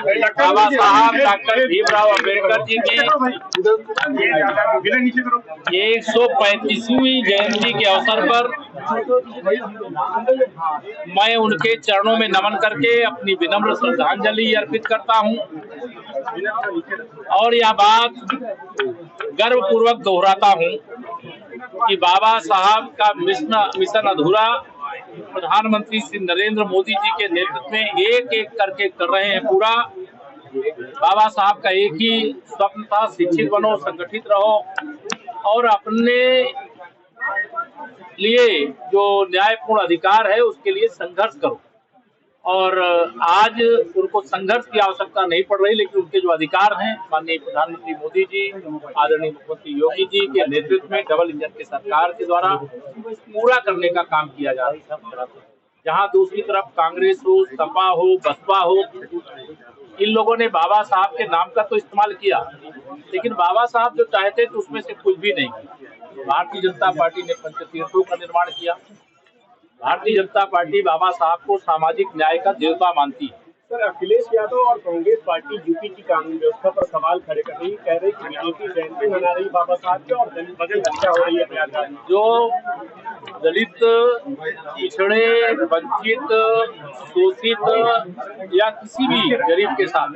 बाबा साहब डॉक्टर भीमराव अम्बेडकर जी की 135वीं जयंती के अवसर पर मैं उनके चरणों में नमन करके अपनी विनम्र श्रद्धांजलि अर्पित करता हूं और यह बात गर्वपूर्वक दोहराता हूं कि बाबा साहब का मिशन अधूरा प्रधानमंत्री श्री नरेंद्र मोदी जी के नेतृत्व में एक एक करके कर रहे हैं पूरा। बाबा साहब का एक ही स्वप्न था, शिक्षित बनो, संगठित रहो और अपने लिए जो न्यायपूर्ण अधिकार है उसके लिए संघर्ष करो। और आज उनको संघर्ष की आवश्यकता नहीं पड़ रही, लेकिन उनके जो अधिकार हैं माननीय प्रधानमंत्री मोदी जी, आदरणीय मुख्यमंत्री योगी जी के नेतृत्व में डबल इंजन की सरकार के द्वारा पूरा करने का काम किया जा रहा है। जहां दूसरी तरफ कांग्रेस हो, सपा हो, बसपा हो, इन लोगों ने बाबा साहब के नाम का तो इस्तेमाल किया, लेकिन बाबा साहब जो चाहते थे उसमें से कुछ भी नहीं। भारतीय जनता पार्टी ने पंचतीर्थों का निर्माण किया। भारतीय जनता पार्टी बाबा साहब को सामाजिक न्याय का देवता मानती है। सर, अखिलेश यादव और कांग्रेस पार्टी यूपी की कानून व्यवस्था पर सवाल खड़े कर रही, कह रही कि बीजेपी जयंती मना रही बाबा साहब की और दलित हत्या हो रही है प्रयागराज में। जो दलित, पिछड़े, वंचित, शोषित या किसी भी गरीब के साथ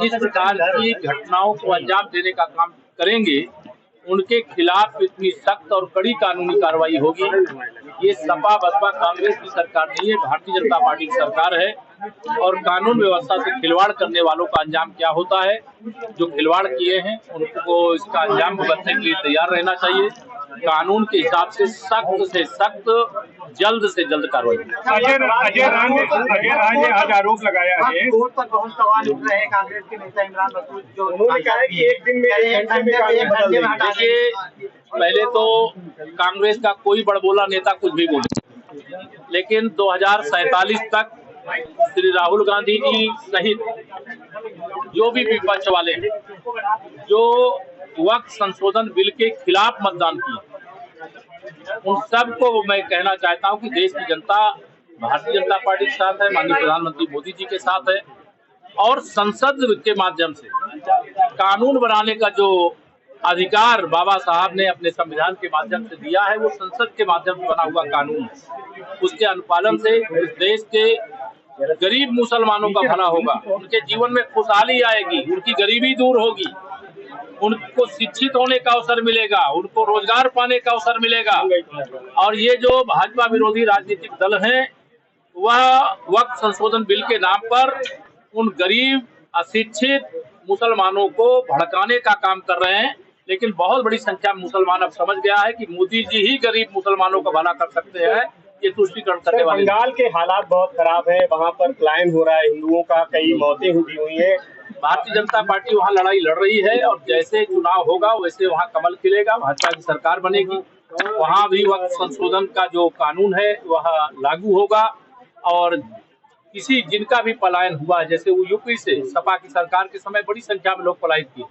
इस प्रकार की घटनाओं को अंजाम देने का काम करेंगे, उनके खिलाफ इतनी सख्त और कड़ी कानूनी कार्रवाई होगी। ये सपा, बसपा, कांग्रेस की सरकार नहीं है, भारतीय जनता पार्टी की सरकार है। और कानून व्यवस्था से खिलवाड़ करने वालों का अंजाम क्या होता है, जो खिलवाड़ किए हैं उनको इसका अंजाम भुगतने के लिए तैयार रहना चाहिए। कानून के हिसाब से सख्त जल्द से जल्द कार्रवाई। अजय राय ने आज आरोप लगाया है, बहुत सवाल उठ रहे हैं कांग्रेस के नेता इमरान मसूद, जो उन्होंने कहा है कि एक दिन में देखिए, पहले तो कांग्रेस का कोई बड़बोला नेता कुछ भी बोले, लेकिन 2047 तक श्री राहुल गांधी जी सहित जो भी विपक्ष वाले हैं, जो वक्त संशोधन बिल के खिलाफ मतदान किए, उन सबको मैं कहना चाहता हूं कि देश की जनता भारतीय जनता पार्टी के साथ है, माननीय प्रधानमंत्री मोदी जी के साथ है। और संसद के माध्यम से कानून बनाने का जो अधिकार बाबा साहब ने अपने संविधान के माध्यम से दिया है, वो संसद के माध्यम से बना हुआ कानून है। उसके अनुपालन से देश के गरीब मुसलमानों का भला होगा, उनके जीवन में खुशहाली आएगी, उनकी गरीबी दूर होगी, उनको शिक्षित होने का अवसर मिलेगा, उनको रोजगार पाने का अवसर मिलेगा। और ये जो भाजपा विरोधी राजनीतिक दल हैं, वह वक्त संशोधन बिल के नाम पर उन गरीब अशिक्षित मुसलमानों को भड़काने का काम कर रहे हैं। लेकिन बहुत बड़ी संख्या में मुसलमान अब समझ गया है कि मोदी जी ही गरीब मुसलमानों का भला कर सकते हैं। ये तुष्टिकरण करने वाले। बंगाल के हालात बहुत खराब है, वहाँ पर पलायन हो रहा है, हिंदुओं का कई मौतें हुई है। भारतीय जनता पार्टी वहाँ लड़ाई लड़ रही है और जैसे चुनाव होगा वैसे वहाँ कमल खिलेगा, भाजपा की सरकार बनेगी। वहाँ भी वक्त संशोधन का जो कानून है वह लागू होगा और किसी जिनका भी पलायन हुआ, जैसे वो यूपी से सपा की सरकार के समय बड़ी संख्या में लोग पलायित किए,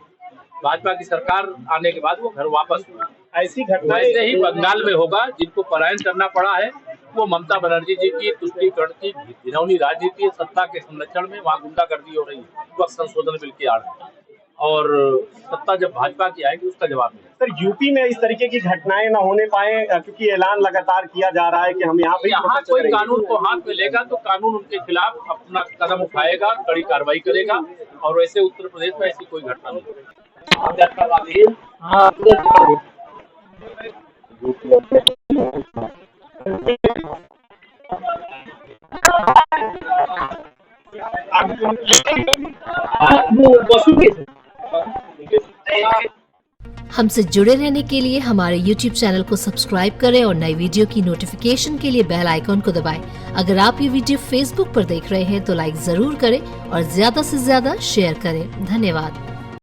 भाजपा की सरकार आने के बाद वो घर वापस हुआ। ऐसी घटना ऐसे ही बंगाल में होगा। जिनको पलायन करना पड़ा है वो ममता बनर्जी जी की तुष्टिकरण की घिनौनी राजनीति, सत्ता के संरक्षण में वहाँ गुंडागर्दी हो रही है वक्त संशोधन बिल की आड़ में, और सत्ता जब भाजपा की आएगी उसका जवाब मिलेगा। सर, यूपी में इस तरीके की घटनाएं न होने पाए, क्योंकि ऐलान लगातार किया जा रहा है कि हम यहाँ कोई कानून को हाथ में लेगा तो कानून उनके खिलाफ अपना कदम उठाएगा, कड़ी कार्रवाई करेगा। और वैसे उत्तर प्रदेश में ऐसी कोई घटना नहीं होगी। हमसे जुड़े रहने के लिए हमारे YouTube चैनल को सब्सक्राइब करें और नई वीडियो की नोटिफिकेशन के लिए बेल आइकॉन को दबाएं। अगर आप ये वीडियो Facebook पर देख रहे हैं तो लाइक जरूर करें और ज्यादा से ज्यादा शेयर करें। धन्यवाद।